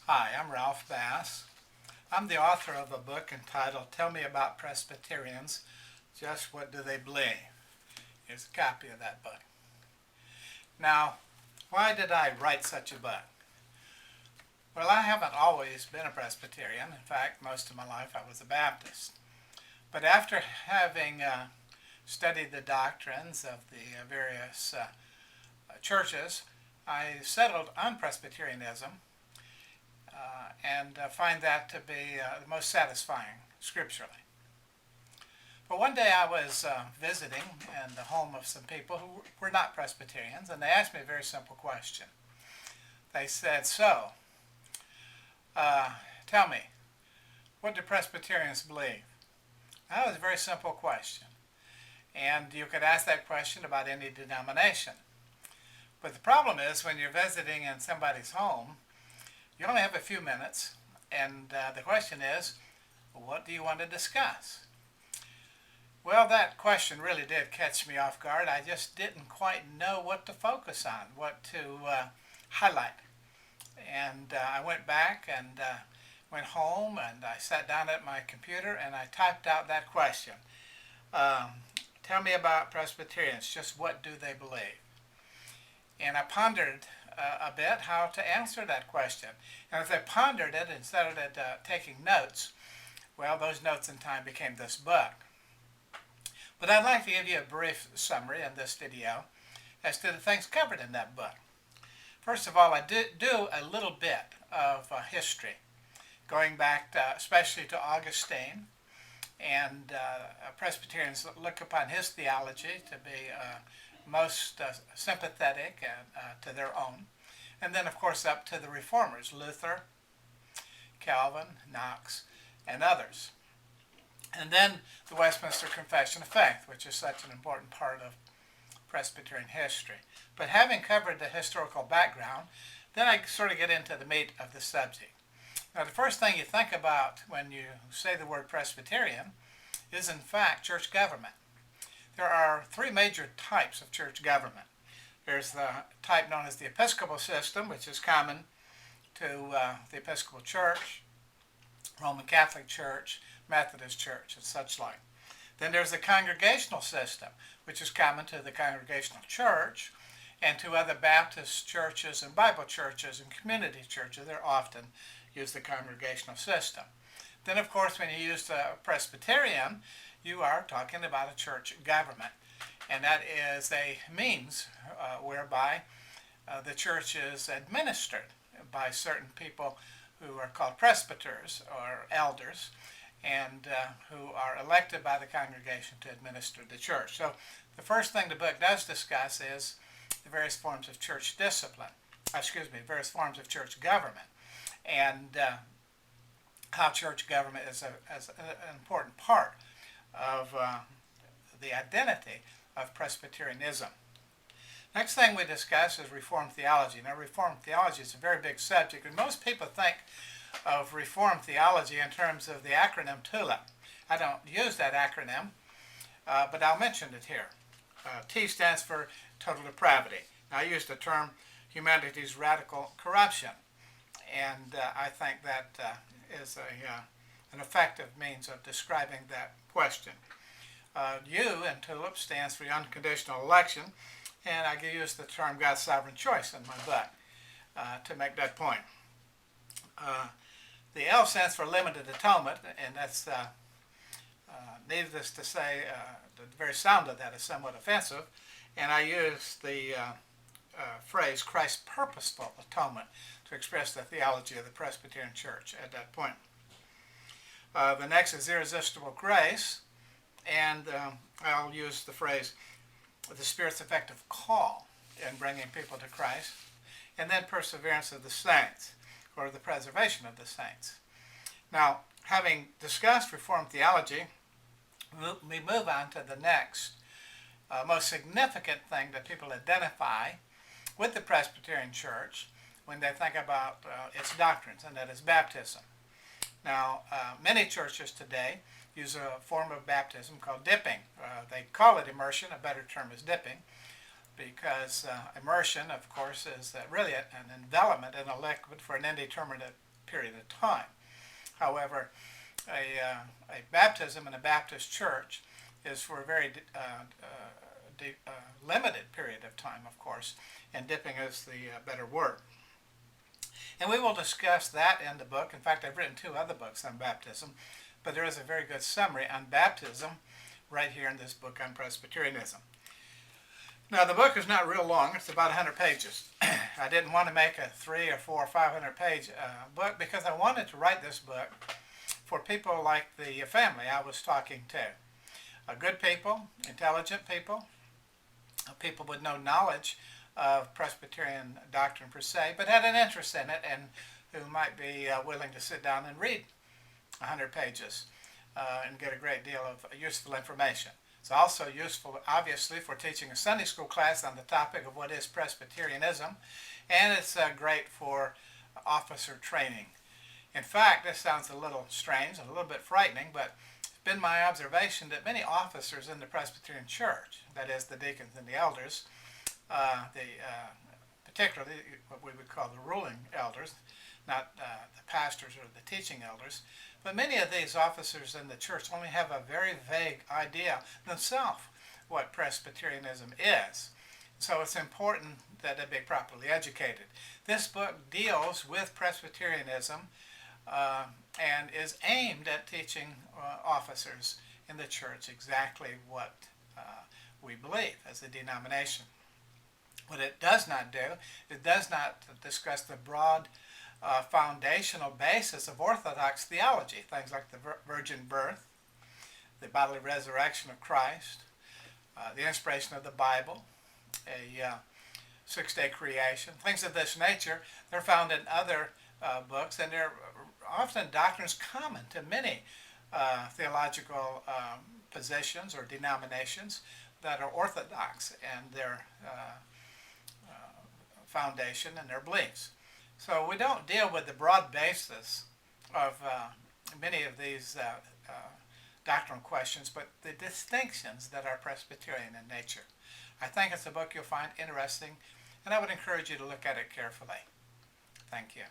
Hi, I'm Ralph Bass. I'm the author of a book entitled Tell Me About Presbyterians, Just What Do They Believe? Here's a copy of that book. Now, why did I write such a book? Well, I haven't always been a Presbyterian. In fact, most of my life I was a Baptist. But after having studied the doctrines of the various churches, I settled on Presbyterianism and find that to be the most satisfying scripturally. But one day I was visiting in the home of some people who were not Presbyterians, and they asked me a very simple question. They said, tell me, what do Presbyterians believe? That was a very simple question. And you could ask that question about any denomination. But the problem is when you're visiting in somebody's home, you only have a few minutes, and the question is, what do you want to discuss? Well, that question really did catch me off guard. I just didn't quite know what to focus on, what to highlight. And I went back and went home, and I sat down at my computer, and I typed out that question. Tell me about Presbyterians, just what do they believe? And I pondered a bit how to answer that question. And as I pondered it and started taking notes, well, those notes in time became this book. But I'd like to give you a brief summary in this video as to the things covered in that book. First of all, I do a little bit of history, going back especially to Augustine, and Presbyterians look upon his theology to be most sympathetic to their own. And then, of course, up to the Reformers, Luther, Calvin, Knox, and others. And then the Westminster Confession of Faith, which is such an important part of Presbyterian history. But having covered the historical background, then I sort of get into the meat of the subject. Now, the first thing you think about when you say the word Presbyterian is, in fact, church government. There are three major types of church government. There's the type known as the Episcopal system, which is common to the Episcopal Church, Roman Catholic Church, Methodist Church, and such like. Then there's the Congregational system, which is common to the Congregational Church and to other Baptist churches and Bible churches and community churches. They're often use the Congregational system. Then, of course, when you use the Presbyterian, you are talking about a church government, and that is a means whereby the church is administered by certain people who are called presbyters or elders, and who are elected by the congregation to administer the church. So the first thing the book does discuss is the various forms of church discipline, various forms of church government, and how church government is an important part of the identity of Presbyterianism. Next thing we discuss is Reformed theology. Now, Reformed theology is a very big subject, and most people think of Reformed theology in terms of the acronym TULIP. I don't use that acronym, but I'll mention it here. T stands for total depravity. Now, I use the term humanity's radical corruption, and I think that is an effective means of describing that question. U in TULIP stands for unconditional election, and I use the term God's sovereign choice in my book to make that point. The L stands for limited atonement, and that's needless to say, the very sound of that is somewhat offensive, and I use the phrase Christ's purposeful atonement to express the theology of the Presbyterian Church at that point. The next is irresistible grace, and I'll use the phrase the Spirit's effective call in bringing people to Christ, and then perseverance of the saints, or the preservation of the saints. Now, having discussed Reformed theology, we move on to the next most significant thing that people identify with the Presbyterian Church when they think about its doctrines, and that is baptism. Now, many churches today use a form of baptism called dipping. They call it immersion. A better term is dipping, because immersion, of course, is really an envelopment in a liquid for an indeterminate period of time. However, a baptism in a Baptist church is for a very limited period of time, of course, and dipping is the better word. And we will discuss that in the book. In fact, I've written 2 other books on baptism, but there is a very good summary on baptism right here in this book on Presbyterianism. Now, the book is not real long. It's about 100 pages. I didn't want to make a 300 or 400 or 500 page book because I wanted to write this book for people like the family I was talking to. Good people, intelligent people, people with no knowledge of Presbyterian doctrine per se, but had an interest in it and who might be willing to sit down and read 100 pages and get a great deal of useful information. It's also useful, obviously, for teaching a Sunday school class on the topic of what is Presbyterianism, and it's great for officer training. In fact, this sounds a little strange and a little bit frightening, but it's been my observation that many officers in the Presbyterian Church, that is, the deacons and the elders, particularly what we would call the ruling elders, not the pastors or the teaching elders, but many of these officers in the church only have a very vague idea themselves what Presbyterianism is. So it's important that they be properly educated. This book deals with Presbyterianism and is aimed at teaching officers in the church exactly what we believe as a denomination. What it does not do, it does not discuss the broad foundational basis of Orthodox theology, things like the virgin birth, the bodily resurrection of Christ, the inspiration of the Bible, a 6-day creation, things of this nature. They're found in other books, and they're often doctrines common to many theological positions or denominations that are orthodox in their foundation and their beliefs. So we don't deal with the broad basis of many of these doctrinal questions, but the distinctions that are Presbyterian in nature. I think it's a book you'll find interesting, and I would encourage you to look at it carefully. Thank you.